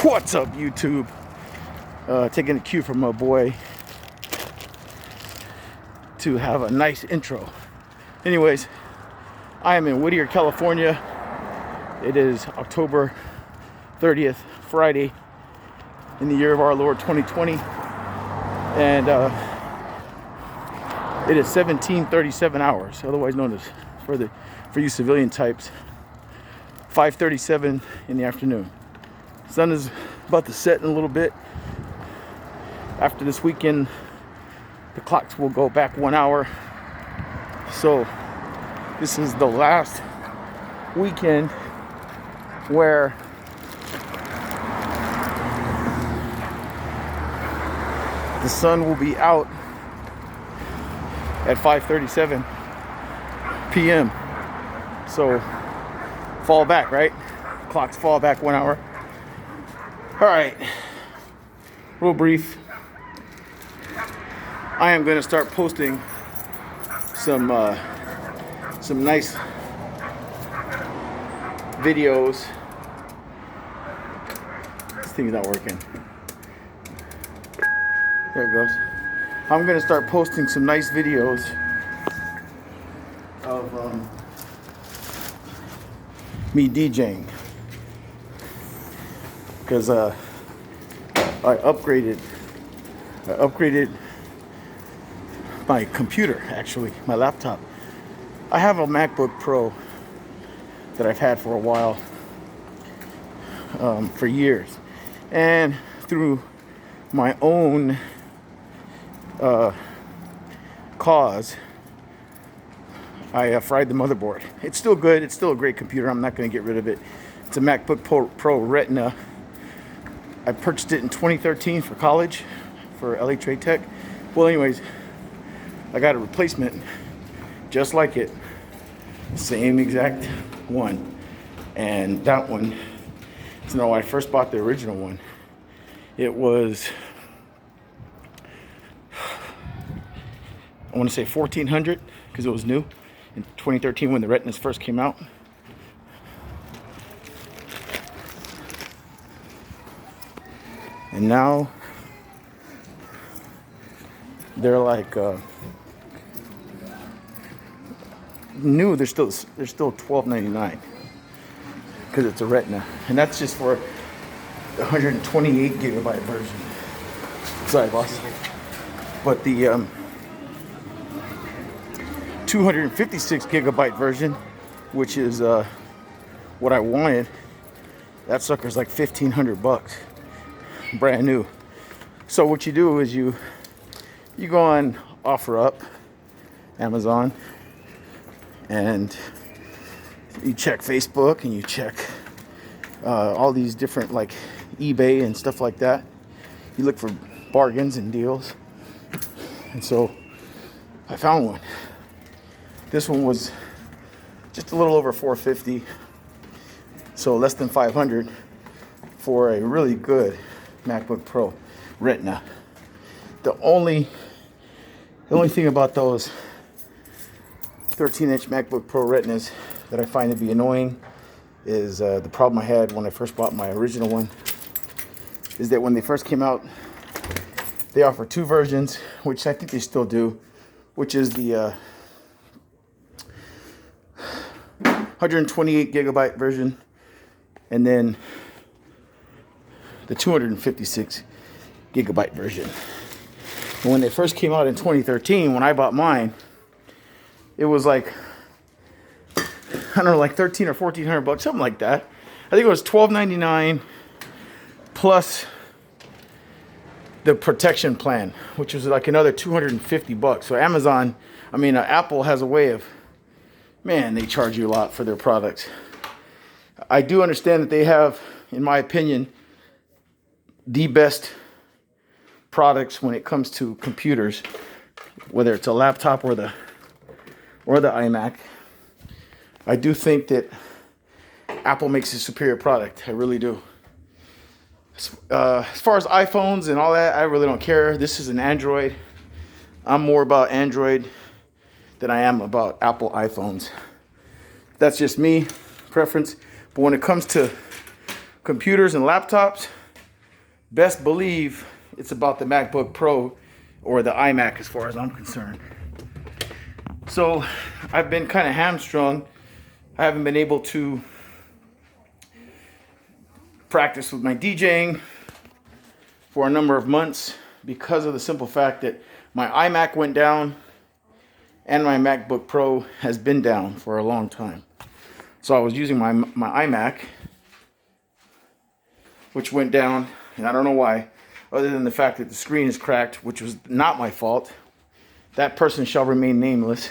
What's up, YouTube? Taking a cue from my boy to have a nice intro. Anyways, I am in Whittier, California. It is October 30th, Friday, in the year of our Lord 2020. And it is 17:37 hours, otherwise known as, for you civilian types, 5:37 in the afternoon. Sun is about to set in a little bit. After this weekend, the clocks will go back 1 hour. So this is the last weekend where the sun will be out at 5:37 p.m. So fall back, right? Clocks fall back 1 hour. All right, real brief. I am going to start posting some nice videos. This thing's not working. There it goes. I'm going to start posting some nice videos of me DJing, because I upgraded my computer, actually, my laptop. I have a MacBook Pro that I've had for a while, for years, and through my own cause, I fried the motherboard. It's still good. It's still a great computer. I'm not going to get rid of it. It's a MacBook Pro Retina. I purchased it in 2013 for college, for LA Trade Tech. Well, anyways, I got a replacement just like it, same exact one. And that one, so when I first bought the original one, it was, I want to say $1,400, because it was new in 2013 when the Retinas first came out. And now they're like new. They're still $12.99 because it's a Retina, and that's just for the 128 gigabyte version. Sorry, boss. But the 256 gigabyte version, which is what I wanted, that sucker's like $1,500, brand new. So what you do is you go on OfferUp, Amazon, and you check Facebook, and you check all these different, like eBay and stuff like that. You look for bargains and deals, and so I found one. This one was just a little over $450, so less than $500 for a really good MacBook Pro Retina. The only thing about those 13-inch MacBook Pro Retinas that I find to be annoying is the problem I had when I first bought my original one, is that when they first came out, they offer two versions, which I think they still do, which is the 128 gigabyte version, and then the 256 gigabyte version. And when they first came out in 2013, when I bought mine, it was like, I don't know, like $1,300 or $1,400, something like that. I think it was $12.99 plus the protection plan, which was like another $250. So Apple has a way of, man, they charge you a lot for their products. I do understand that they have, in my opinion, the best products when it comes to computers, whether it's a laptop or the iMac. I do think that Apple makes a superior product. I really do. As far as iPhones and all that, I really don't care. This is an Android. I'm more about Android than I am about Apple iPhones. That's just me, preference. But when it comes to computers and laptops, best believe it's about the MacBook Pro or the iMac as far as I'm concerned. So I've been kind of hamstrung. I haven't been able to practice with my DJing for a number of months because of the simple fact that my iMac went down and my MacBook Pro has been down for a long time. So I was using my iMac, which went down, and I don't know why, other than the fact that the screen is cracked, which was not my fault. That person shall remain nameless.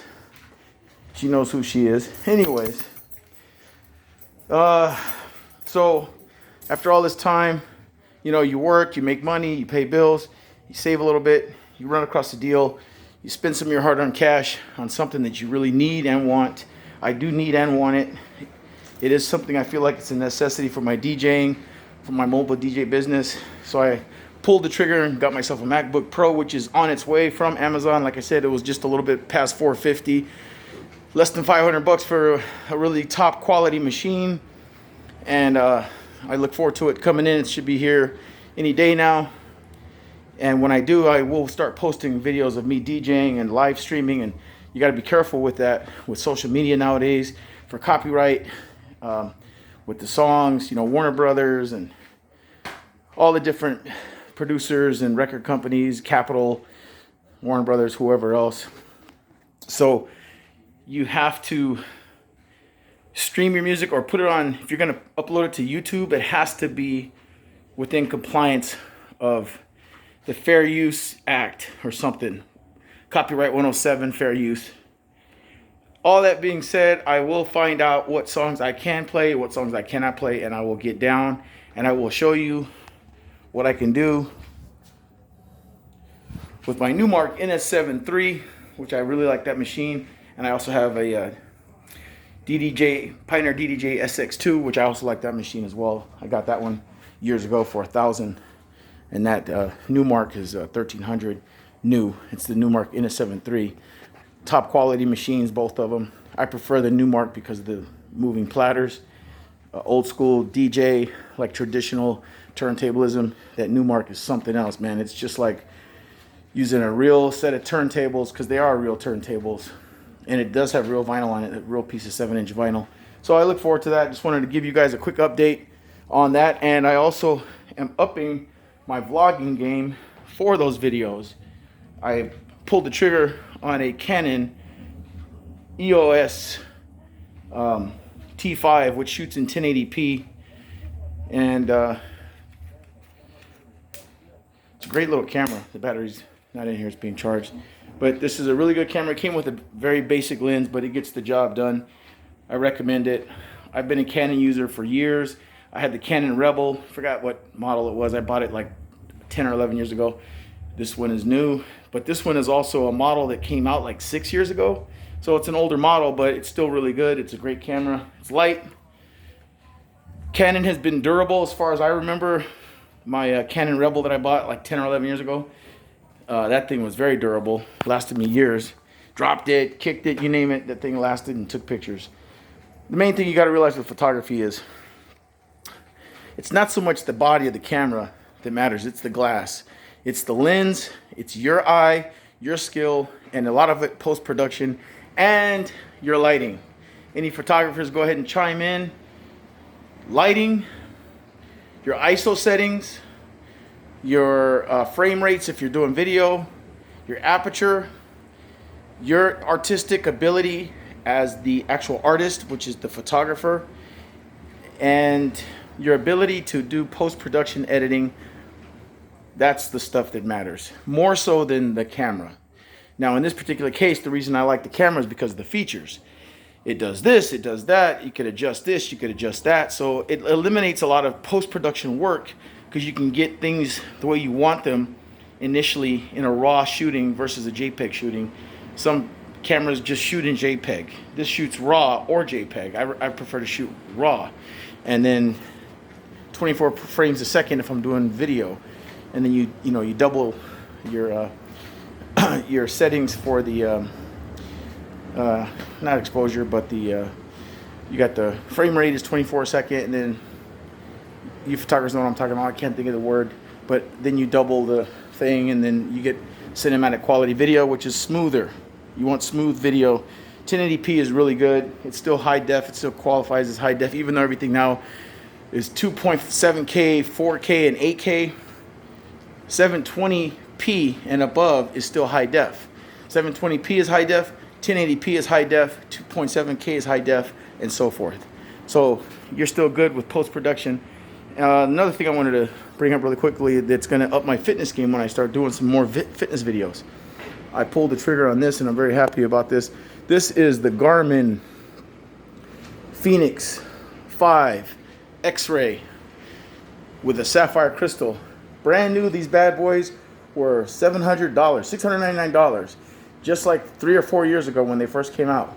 She knows who she is. Anyways, so after all this time, you know, you work, you make money, you pay bills, you save a little bit, you run across a deal, you spend some of your hard-earned cash on something that you really need and want. I do need and want it. It is something I feel like it's a necessity for my DJing, for my mobile DJ business. So I pulled the trigger and got myself a MacBook Pro, which is on its way from Amazon. Like I said, it was just a little bit past $450, less than $500 for a really top quality machine. And I look forward to it coming in. It should be here any day now. And when I do, I will start posting videos of me DJing and live streaming. And you got to be careful with that, with social media nowadays, for copyright, with the songs, you know, Warner Brothers and all the different producers and record companies, Capitol, Warner Brothers, whoever else. So you have to stream your music or put it on. If you're going to upload it to YouTube, it has to be within compliance of the Fair Use Act or something. Copyright 107, fair use. All that being said, I will find out what songs I can play, what songs I cannot play, and I will get down and I will show you what I can do with my Numark NS7 III, which I really like that machine. And I also have a Pioneer DDJ SX2, which I also like that machine as well. I got that one years ago for $1,000, and that Numark is 1,300 new. It's the Numark NS7 III. Top quality machines, both of them. I prefer the Numark because of the moving platters. Old school DJ, like traditional turntablism. That Numark is something else, man. It's just like using a real set of turntables, because they are real turntables. And it does have real vinyl on it, a real piece of 7-inch vinyl. So I look forward to that. Just wanted to give you guys a quick update on that. And I also am upping my vlogging game for those videos. I pulled the trigger on a Canon EOS T5, which shoots in 1080p. And it's a great little camera. The battery's not in here, it's being charged. But this is a really good camera. It came with a very basic lens, but it gets the job done. I recommend it. I've been a Canon user for years. I had the Canon Rebel. Forgot what model it was. I bought it like 10 or 11 years ago. This one is new, but this one is also a model that came out like 6 years ago. So it's an older model, but it's still really good. It's a great camera. It's light. Canon has been durable as far as I remember. My Canon Rebel that I bought like 10 or 11 years ago, that thing was very durable. Lasted me years. Dropped it, kicked it, you name it. That thing lasted and took pictures. The main thing you got to realize with photography is it's not so much the body of the camera that matters. It's the glass. It's the lens. It's your eye, your skill, and a lot of it post-production, and your lighting. Any photographers, go ahead and chime in. Lighting, your ISO settings, your frame rates if you're doing video, your aperture, your artistic ability as the actual artist, which is the photographer, and your ability to do post-production editing. That's the stuff that matters, more so than the camera. Now in this particular case, the reason I like the camera is because of the features. It does this, it does that, you could adjust this, you could adjust that. So it eliminates a lot of post-production work because you can get things the way you want them initially in a RAW shooting versus a JPEG shooting. Some cameras just shoot in JPEG. This shoots RAW or JPEG. I prefer to shoot RAW. And then 24 frames a second if I'm doing video. And then you double your your settings for the not exposure, but the you got the frame rate is 24 a second, and then you photographers know what I'm talking about. I can't think of the word. but then you double the thing, and then you get cinematic quality video, which is smoother. You want smooth video. 1080p is really good. It's still high def. It still qualifies as high def, even though everything now is 2.7K, 4K, and 8K. 720p and above is still high def. 720p is high def, 1080p is high def, 2.7K is high def, and so forth. So you're still good with post-production. Another thing I wanted to bring up really quickly that's going to up my fitness game when I start doing some more fitness videos. I pulled the trigger on this, and I'm very happy about this. This is the Garmin Fenix 5 X-Ray with a sapphire crystal. Brand new, these bad boys were $700, $699, just like 3 or 4 years ago when they first came out.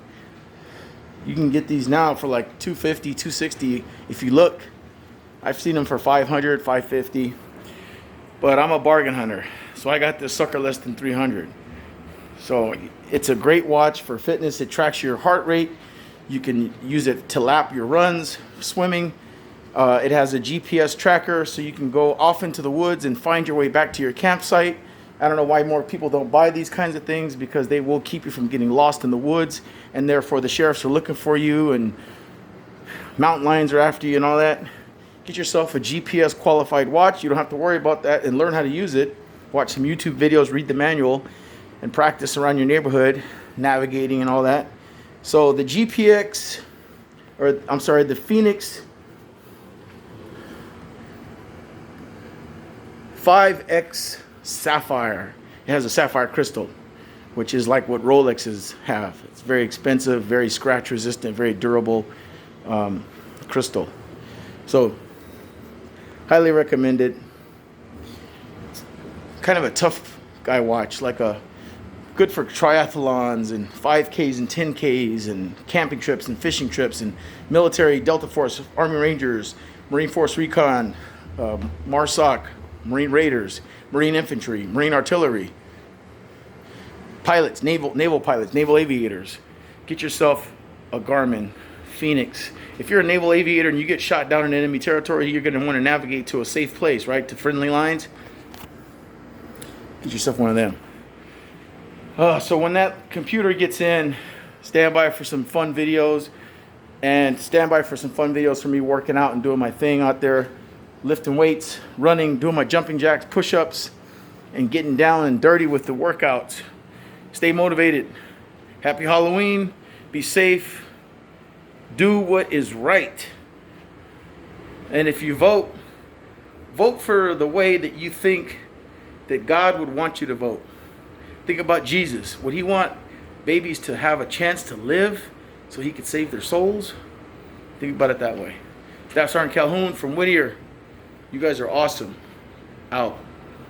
You can get these now for like $250, $260. If you look, I've seen them for $500, $550, but I'm a bargain hunter, so I got this sucker less than $300. So it's a great watch for fitness. It tracks your heart rate. You can use it to lap your runs, swimming. It has a GPS tracker, so you can go off into the woods and find your way back to your campsite. I don't know why more people don't buy these kinds of things, because they will keep you from getting lost in the woods, and therefore the sheriffs are looking for you and mountain lions are after you and all that. Get yourself a GPS qualified watch. You don't have to worry about that, and learn how to use it. Watch some YouTube videos, read the manual, and practice around your neighborhood, navigating and all that. So the the Fenix 5X Sapphire. It has a sapphire crystal, which is like what Rolexes have. It's very expensive, very scratch resistant, very durable crystal. So highly recommend it. It's kind of a tough guy watch, like a good for triathlons and 5Ks and 10Ks and camping trips and fishing trips and military, Delta Force, Army Rangers, Marine Force Recon, MARSOC, Marine Raiders, Marine Infantry, Marine Artillery, pilots, naval pilots, naval aviators. Get yourself a Garmin Fenix. If you're a naval aviator and you get shot down in enemy territory, you're going to want to navigate to a safe place, right? To friendly lines. Get yourself one of them. So when that computer gets in, stand by for some fun videos, and stand by for some fun videos for me working out and doing my thing out there, lifting weights, running, doing my jumping jacks, push-ups, and getting down and dirty with the workouts. Stay motivated. Happy Halloween. Be safe. Do what is right. And if you vote, vote for the way that you think that God would want you to vote. Think about Jesus. Would he want babies to have a chance to live so he could save their souls? Think about it that way. Staff Sergeant Calhoun from Whittier. You guys are awesome. Out.